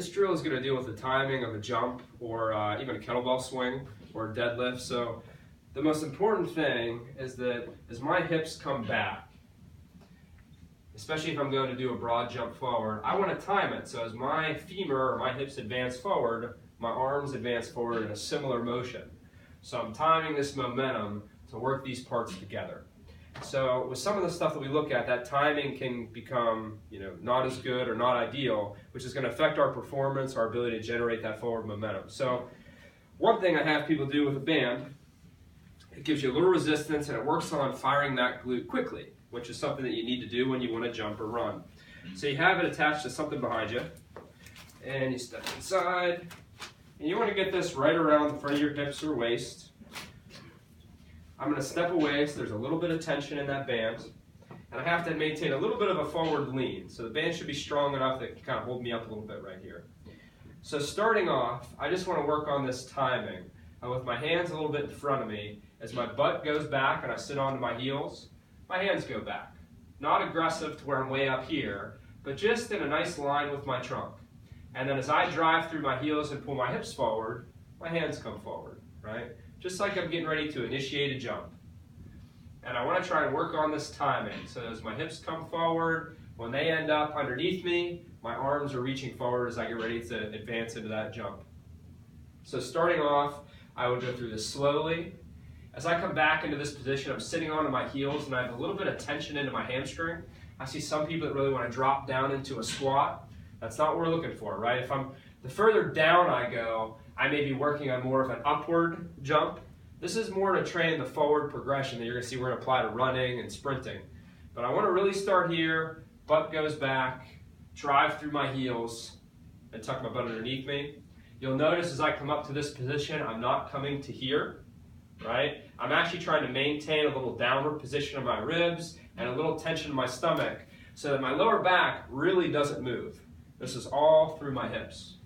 This drill is going to deal with the timing of a jump or even a kettlebell swing or a deadlift. So the most important thing is that as my hips come back, especially if I'm going to do a broad jump forward, I want to time it. So as my femur or my hips advance forward, my arms advance forward in a similar motion. So I'm timing this momentum to work these parts together. So with some of the stuff that we look at, that timing can become, not as good or not ideal, which is going to affect our performance, our ability to generate that forward momentum. So one thing I have people do with a band, it gives you a little resistance and it works on firing that glute quickly, which is something that you need to do when you want to jump or run. So you have it attached to something behind you, and you step inside, and you want to get this right around the front of your hips or waist. I'm going to step away so there's a little bit of tension in that band, and I have to maintain a little bit of a forward lean. So the band should be strong enough that it can kind of hold me up a little bit right here. So starting off, I just want to work on this timing. With my hands a little bit in front of me, as my butt goes back and I sit onto my heels, my hands go back. Not aggressive to where I'm way up here, but just in a nice line with my trunk. And then as I drive through my heels and pull my hips forward, my hands come forward, right? Just like I'm getting ready to initiate a jump. And I want to try and work on this timing. So as my hips come forward, when they end up underneath me, my arms are reaching forward as I get ready to advance into that jump. So starting off, I would go through this slowly. As I come back into this position, I'm sitting onto my heels and I have a little bit of tension into my hamstring. I see some people that really want to drop down into a squat. That's not what we're looking for, right? The further down I go, I may be working on more of an upward jump. This is more to train the forward progression that you're going to see we're going to apply to running and sprinting. But I want to really start here, butt goes back, drive through my heels, and tuck my butt underneath me. You'll notice as I come up to this position, I'm not coming to here, right? I'm actually trying to maintain a little downward position of my ribs and a little tension in my stomach so that my lower back really doesn't move. This is all through my hips,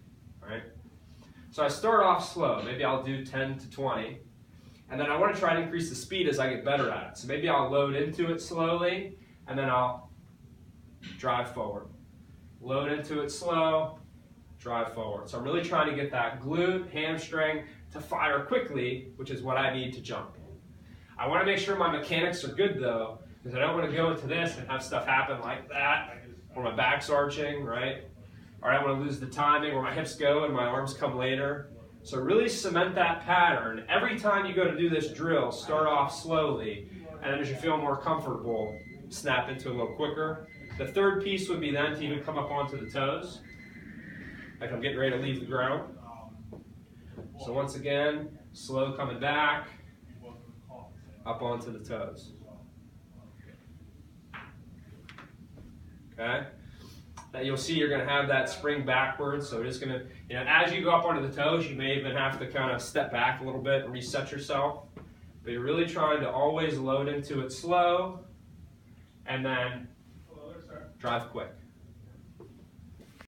right? So I start off slow. Maybe I'll do 10 to 20. And then I want to try and increase the speed as I get better at it. So maybe I'll load into it slowly, and then I'll drive forward. Load into it slow, drive forward. So I'm really trying to get that glute, hamstring to fire quickly, which is what I need to jump. I want to make sure my mechanics are good though, because I don't want to go into this and have stuff happen like that, or my back's arching, right? Or I want to lose the timing where my hips go and my arms come later. So really cement that pattern. Every time you go to do this drill, start off slowly, and then as you feel more comfortable, snap into a little quicker. The third piece would be then to even come up onto the toes, like I'm getting ready to leave the ground. So once again, slow coming back, up onto the toes. Okay? Now you'll see you're going to have that spring backwards, so it's going to, as you go up onto the toes, you may even have to kind of step back a little bit and reset yourself. But you're really trying to always load into it slow, and then drive quick.